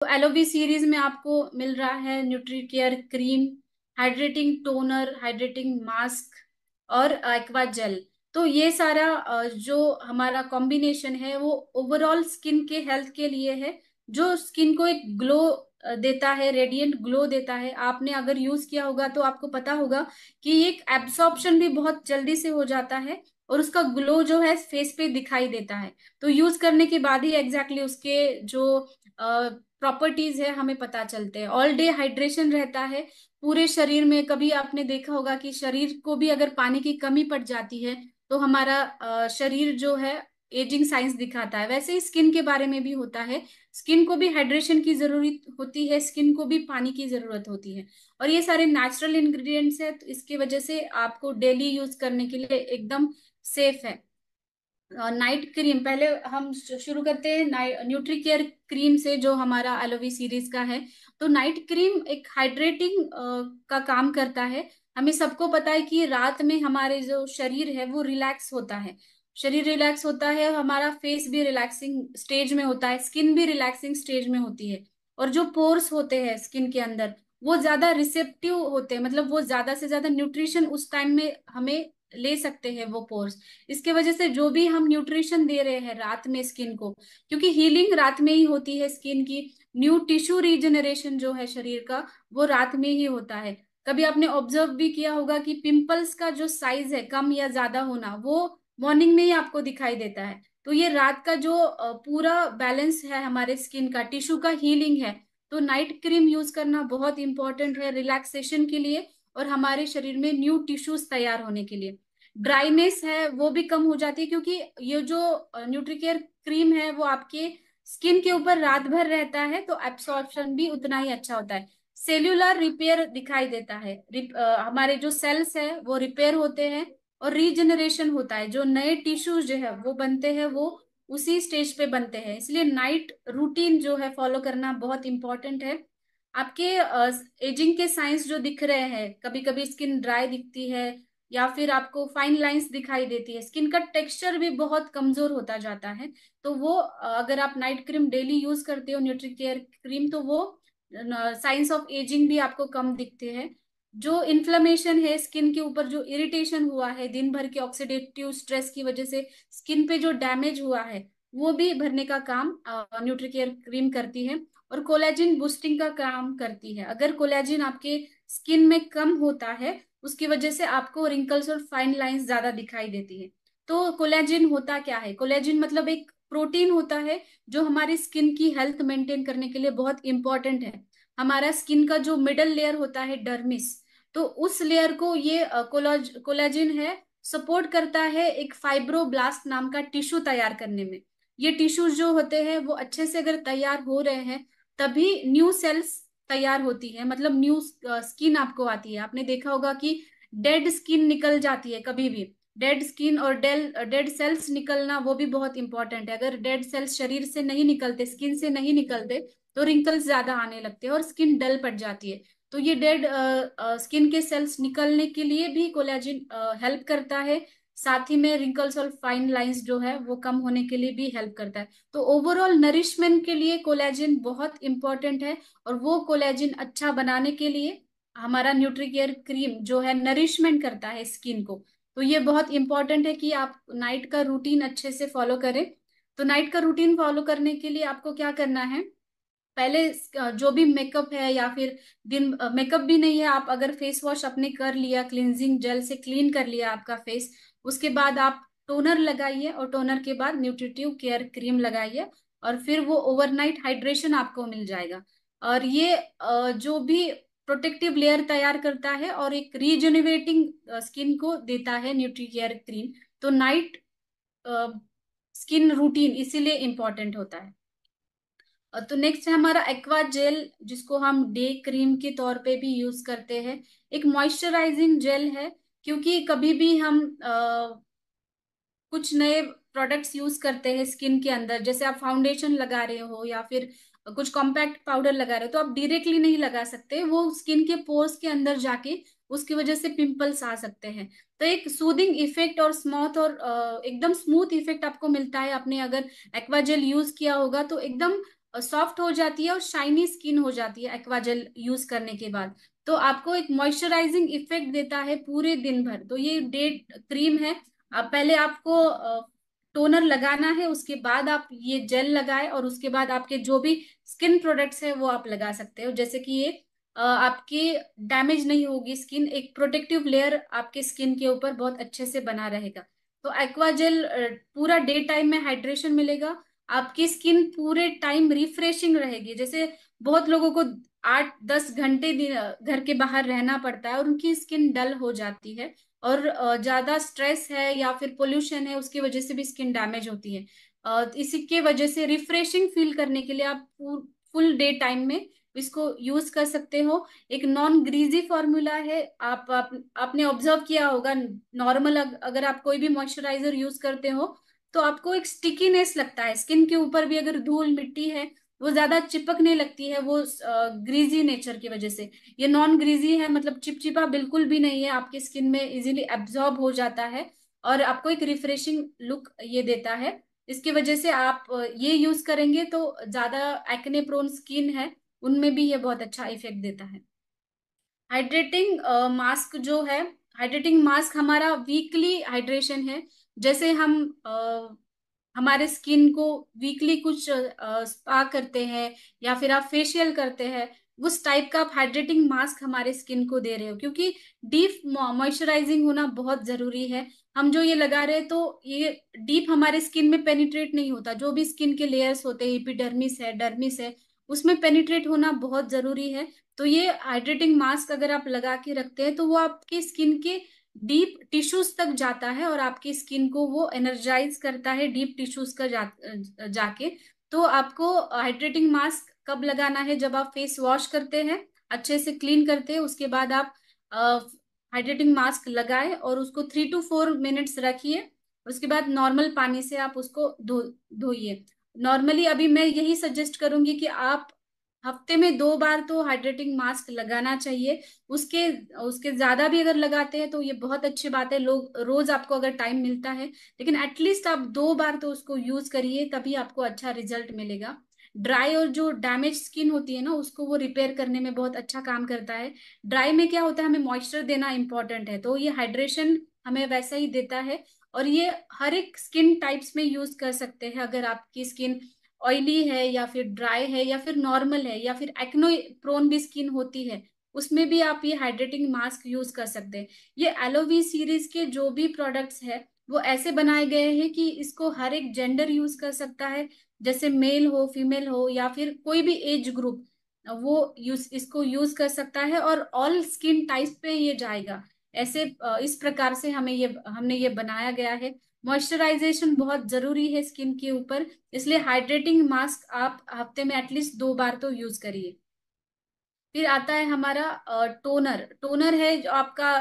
तो एलोवी सीरीज में आपको मिल रहा है Nutricare cream, hydrating toner, hydrating mask और एक्वा जेल। तो ये सारा जो हमारा कॉम्बिनेशन है वो ओवरऑल स्किन के हेल्थ के लिए है, जो स्किन को एक ग्लो देता है, रेडिएंट ग्लो देता है। आपने अगर यूज किया होगा तो आपको पता होगा कि एक एब्सॉर्प्शन भी बहुत जल्दी से हो जाता है और उसका ग्लो जो है फेस पे दिखाई देता है। तो यूज करने के बाद ही एग्जैक्टली उसके जो प्रॉपर्टीज है हमें पता चलते हैं। ऑल डे हाइड्रेशन रहता है पूरे शरीर में। कभी आपने देखा होगा कि शरीर को भी अगर पानी की कमी पड़ जाती है तो हमारा शरीर जो है एजिंग साइंस दिखाता है। वैसे ही स्किन के बारे में भी होता है, स्किन को भी हाइड्रेशन की जरूरत होती है, स्किन को भी पानी की जरूरत होती है। और ये सारे नेचुरल इंग्रेडिएंट्स है, तो इसकी वजह से आपको डेली यूज करने के लिए एकदम सेफ है। नाइट क्रीम पहले हम शुरू करते हैं न्यूट्री केयर क्रीम से, जो हमारा एलोवी सीरीज का है। तो नाइट क्रीम एक हाइड्रेटिंग का काम करता है। हमें सबको पता है कि रात में हमारे जो शरीर है वो रिलैक्स होता है, शरीर रिलैक्स होता है, हमारा फेस भी रिलैक्सिंग स्टेज में होता है, स्किन भी रिलैक्सिंग स्टेज में होती है। और जो पोर्स होते हैं स्किन के अंदर वो ज्यादा रिसेप्टिव होते हैं, मतलब वो ज्यादा से ज्यादा न्यूट्रिशन उस टाइम में हमें ले सकते हैं वो पोर्स। इसके वजह से जो भी हम न्यूट्रिशन दे रहे हैं रात में स्किन को, क्योंकि हीलिंग रात में ही होती है स्किन की, न्यू टिश्यू रीजनरेशन जो है शरीर का वो रात में ही होता है। कभी आपने ऑब्जर्व भी किया होगा कि पिंपल्स का जो साइज है कम या ज्यादा होना वो मॉर्निंग में ही आपको दिखाई देता है। तो ये रात का जो पूरा बैलेंस है हमारे स्किन का, टिश्यू का हीलिंग है। तो नाइट क्रीम यूज करना बहुत इंपॉर्टेंट है रिलैक्सेशन के लिए और हमारे शरीर में न्यू टिश्यूज तैयार होने के लिए। ड्राइनेस है वो भी कम हो जाती है, क्योंकि ये जो न्यूट्रीकेयर क्रीम है वो आपके स्किन के ऊपर रात भर रहता है, तो एब्सॉर्प्शन भी उतना ही अच्छा होता है। सेल्यूलर रिपेयर दिखाई देता है, हमारे जो सेल्स है वो रिपेयर होते हैं और रीजनरेशन होता है। जो नए टिश्यूज जो है वो बनते हैं वो उसी स्टेज पे बनते हैं। इसलिए नाइट रूटीन जो है फॉलो करना बहुत इंपॉर्टेंट है। आपके एजिंग के साइंस जो दिख रहे हैं, कभी कभी स्किन ड्राई दिखती है या फिर आपको फाइन लाइंस दिखाई देती है, स्किन का टेक्सचर भी बहुत कमजोर होता जाता है, तो वो अगर आप नाइट क्रीम डेली यूज करते हो न्यूट्री केयर क्रीम, तो वो साइंस ऑफ एजिंग भी आपको कम दिखते हैं। जो इन्फ्लेमेशन है स्किन के ऊपर, जो इरिटेशन हुआ है दिन भर के ऑक्सीडेटिव स्ट्रेस की वजह से स्किन पे जो डैमेज हुआ है, वो भी भरने का काम न्यूट्री केयर क्रीम करती है। और कोलेजिन बूस्टिंग का काम करती है। अगर कोलेजिन आपके स्किन में कम होता है उसकी वजह से आपको रिंकल्स और फाइन लाइंस ज्यादा दिखाई देती है। तो कोलेजिन होता क्या है? कोलेजिन मतलब एक प्रोटीन होता है जो हमारी स्किन की हेल्थ मेंटेन करने के लिए बहुत इंपॉर्टेंट है। हमारा स्किन का जो मिडल लेयर होता है डर्मिस, तो उस लेयर को ये कोलेजिन है सपोर्ट करता है एक फाइब्रोब्लास्ट नाम का टिश्यू तैयार करने में। ये टिश्यूज जो होते हैं वो अच्छे से अगर तैयार हो रहे हैं तभी न्यू सेल्स तैयार होती है, मतलब न्यू स्किन आपको आती है। आपने देखा होगा कि डेड स्किन निकल जाती है कभी भी। डेड स्किन और डेड सेल्स निकलना वो भी बहुत इंपॉर्टेंट है। अगर डेड सेल्स शरीर से नहीं निकलते, स्किन से नहीं निकलते, तो रिंकल्स ज्यादा आने लगते हैं और स्किन डल पड़ जाती है। तो ये डेड स्किन के सेल्स निकलने के लिए भी कोलेजिन हेल्प करता है। साथ ही में रिंकल्स और फाइन लाइंस जो है वो कम होने के लिए भी हेल्प करता है। तो ओवरऑल नरिशमेंट के लिए कोलेजिन बहुत इंपॉर्टेंट है। और वो कोलेजिन अच्छा बनाने के लिए हमारा न्यूट्रीकेयर क्रीम जो है नरिशमेंट करता है स्किन को। तो ये बहुत इंपॉर्टेंट है कि आप नाइट का रूटीन अच्छे से फॉलो करें। तो नाइट का रूटीन फॉलो करने के लिए आपको क्या करना है? पहले जो भी मेकअप है या फिर दिन मेकअप भी नहीं है, आप अगर फेस वॉश आपने कर लिया, क्लींजिंग जेल से क्लीन कर लिया आपका फेस, उसके बाद आप टोनर लगाइए और टोनर के बाद न्यूट्रिटिव केयर क्रीम लगाइए। और फिर वो ओवरनाइट हाइड्रेशन आपको मिल जाएगा। और ये जो भी प्रोटेक्टिव लेयर तैयार करता है और एक रीजेनिवेटिंग स्किन को देता है न्यूट्री केयर क्रीम। तो नाइट स्किन रूटीन इसीलिए इम्पोर्टेंट होता है। तो नेक्स्ट है हमारा एक्वा जेल, जिसको हम डे क्रीम के तौर पे भी यूज करते हैं। एक मॉइस्चराइजिंग जेल है, क्योंकि कभी भी हम कुछ नए प्रोडक्ट्स यूज करते हैं स्किन के अंदर, जैसे आप फाउंडेशन लगा रहे हो या फिर कुछ कॉम्पैक्ट पाउडर लगा रहे हो, तो आप डायरेक्टली नहीं लगा सकते, वो स्किन के पोर्स के अंदर जाके उसकी वजह से पिंपल्स आ सकते हैं। तो एक सूदिंग इफेक्ट और स्मूथ और एकदम स्मूथ इफेक्ट आपको मिलता है। आपने अगर एक्वा जेल यूज किया होगा तो एकदम सॉफ्ट हो जाती है और शाइनी स्किन हो जाती है एक्वाजेल यूज करने के बाद। तो आपको एक मॉइस्चराइजिंग इफेक्ट देता है पूरे दिन भर। तो ये डे क्रीम है। अब पहले आपको टोनर लगाना है, उसके बाद आप ये जेल लगाए, और उसके बाद आपके जो भी स्किन प्रोडक्ट्स है वो आप लगा सकते हो। जैसे कि ये आपकी डैमेज नहीं होगी स्किन, एक प्रोटेक्टिव लेयर आपके स्किन के ऊपर बहुत अच्छे से बना रहेगा। तो एक्वाजेल पूरा डे टाइम में हाइड्रेशन मिलेगा, आपकी स्किन पूरे टाइम रिफ्रेशिंग रहेगी। जैसे बहुत लोगों को 8-10 घंटे घर के बाहर रहना पड़ता है और उनकी स्किन डल हो जाती है, और ज्यादा स्ट्रेस है या फिर पोल्यूशन है उसकी वजह से भी स्किन डैमेज होती है। इसी के वजह से रिफ्रेशिंग फील करने के लिए आप फुल डे टाइम में इसको यूज कर सकते हो। एक नॉन ग्रीजी फॉर्मूला है। आपने ऑब्जर्व किया होगा, नॉर्मल अगर आप कोई भी मॉइस्चराइजर यूज करते हो तो आपको एक स्टिकीनेस लगता है स्किन के ऊपर भी। अगर धूल मिट्टी है वो ज्यादा चिपकने लगती है, वो ग्रीजी नेचर की वजह से। ये नॉन ग्रीजी है, मतलब चिपचिपा बिल्कुल भी नहीं है, आपकी स्किन में इजीली एब्जॉर्ब हो जाता है और आपको एक रिफ्रेशिंग लुक ये देता है। इसकी वजह से आप ये यूज करेंगे तो ज्यादा एक्ने प्रोन स्किन है उनमें भी ये बहुत अच्छा इफेक्ट देता है। हाइड्रेटिंग मास्क जो है, हाइड्रेटिंग मास्क हमारा वीकली हाइड्रेशन है। जैसे हम हमारे स्किन को वीकली कुछ स्पा करते हैं या फिर आप फेशियल करते हैं, उस टाइप का आप हाइड्रेटिंग मास्क हमारे स्किन को दे रहे हो, क्योंकि डीप मॉइस्चराइजिंग होना बहुत जरूरी है। हम जो ये लगा रहे हैं तो ये डीप हमारे स्किन में पेनिट्रेट नहीं होता। जो भी स्किन के लेयर्स होते हैं, एपिडर्मिस है, डर्मिस है, उसमें पेनिट्रेट होना बहुत जरूरी है। तो ये हाइड्रेटिंग मास्क अगर आप लगा के रखते हैं तो वो आपकी स्किन के डीप टिश्यूज तक जाता है और आपकी स्किन को वो एनर्जाइज करता है डीप टिश्यूज का जाके। तो आपको हाइड्रेटिंग मास्क कब लगाना है? जब आप फेस वॉश करते हैं, अच्छे से क्लीन करते हैं, उसके बाद आप हाइड्रेटिंग मास्क लगाए और उसको 3 to 4 मिनट्स रखिए। उसके बाद नॉर्मल पानी से आप उसको धोइए। नॉर्मली अभी मैं यही सजेस्ट करूंगी कि आप हफ्ते में 2 बार तो हाइड्रेटिंग मास्क लगाना चाहिए। उसके उसके ज्यादा भी अगर लगाते हैं तो ये बहुत अच्छी बात है, लोग रोज आपको अगर टाइम मिलता है, लेकिन एटलीस्ट आप 2 बार तो उसको यूज करिए, तभी आपको अच्छा रिजल्ट मिलेगा। ड्राई और जो डैमेज स्किन होती है ना, उसको वो रिपेयर करने में बहुत अच्छा काम करता है। ड्राई में क्या होता है, हमें मॉइस्चर देना इंपॉर्टेंट है, तो ये हाइड्रेशन हमें वैसा ही देता है। और ये हर एक स्किन टाइप्स में यूज कर सकते हैं। अगर आपकी स्किन ऑयली है या फिर ड्राई है या फिर नॉर्मल है या फिर एक्नो प्रोन भी स्किन होती है, उसमें भी आप ये हाइड्रेटिंग मास्क यूज कर सकते हैं। ये एलोवी सीरीज के जो भी प्रोडक्ट्स है वो ऐसे बनाए गए हैं कि इसको हर एक जेंडर यूज कर सकता है। जैसे मेल हो, फीमेल हो, या फिर कोई भी एज ग्रुप, वो इसको यूज कर सकता है और ऑल स्किन टाइप पे ये जाएगा। ऐसे इस प्रकार से हमने ये बनाया गया है। मॉइस्चराइजेशन बहुत जरूरी है स्किन के ऊपर, इसलिए हाइड्रेटिंग मास्क आप हफ्ते में एटलीस्ट 2 बार तो यूज करिए। फिर आता है हमारा टोनर। टोनर है जो आपका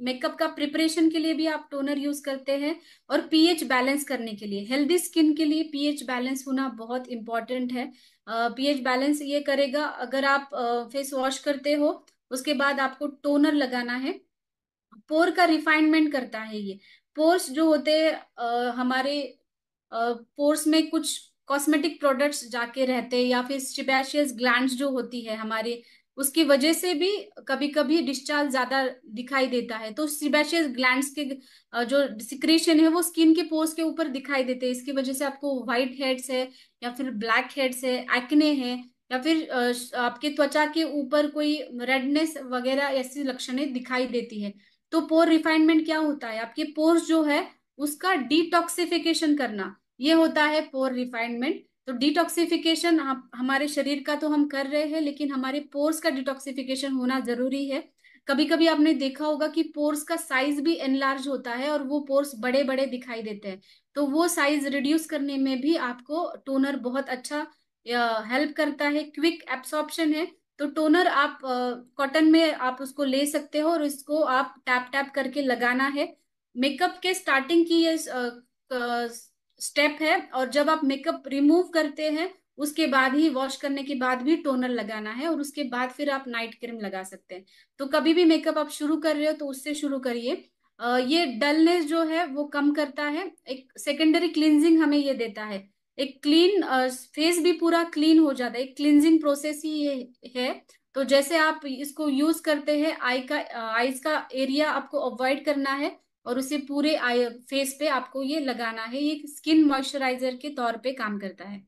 मेकअप का प्रिपरेशन के लिए भी आप टोनर यूज करते हैं, और पीएच बैलेंस करने के लिए। हेल्दी स्किन के लिए पीएच बैलेंस होना बहुत इंपॉर्टेंट है। पीएच बैलेंस ये करेगा, अगर आप फेस वॉश करते हो उसके बाद आपको टोनर लगाना है। पोर का रिफाइनमेंट करता है ये। पोर्स जो होते हैं हमारे पोर्स में कुछ कॉस्मेटिक प्रोडक्ट्स जाके रहते हैं, या फिर सिबेशियस ग्लैंड्स जो होती है हमारे, उसकी वजह से भी कभी कभी डिस्चार्ज ज्यादा दिखाई देता है। तो सिबेशियस ग्लैंड्स के जो सिक्रीशन है वो स्किन के पोर्स के ऊपर दिखाई देते हैं। इसकी वजह से आपको व्हाइट हेड्स है या फिर ब्लैक हेड्स है, एक्ने है, या फिर आपके त्वचा के ऊपर कोई रेडनेस वगैरह ऐसी लक्षणें दिखाई देती है। तो पोर रिफाइनमेंट क्या होता है, आपके पोर्स जो है उसका डिटॉक्सिफिकेशन करना, ये होता है पोर रिफाइनमेंट। तो डिटॉक्सिफिकेशन हमारे शरीर का तो हम कर रहे हैं, लेकिन हमारे पोर्स का डिटॉक्सिफिकेशन होना जरूरी है। कभी कभी आपने देखा होगा कि पोर्स का साइज भी एनलार्ज होता है और वो पोर्स बड़े बड़े दिखाई देते हैं। तो वो साइज रिड्यूस करने में भी आपको टोनर बहुत अच्छा हेल्प करता है। क्विक एब्सॉर्प्शन है। तो टोनर आप कॉटन में आप उसको ले सकते हो और इसको आप टैप टैप करके लगाना है। मेकअप के स्टार्टिंग की ये स्टेप है, और जब आप मेकअप रिमूव करते हैं उसके बाद ही, वॉश करने के बाद भी टोनर लगाना है, और उसके बाद फिर आप नाइट क्रीम लगा सकते हैं। तो कभी भी मेकअप आप शुरू कर रहे हो तो उससे शुरू करिए। ये डलनेस जो है वो कम करता है, एक सेकेंडरी क्लींजिंग हमें ये देता है। एक क्लीन फेस भी पूरा क्लीन हो जाता है, एक क्लींजिंग प्रोसेस ही ये है। तो जैसे आप इसको यूज करते हैं, आईज का एरिया आपको अवॉइड करना है और उसे पूरे आई फेस पे आपको ये लगाना है, ये स्किन मॉइस्चराइजर के तौर पे काम करता है।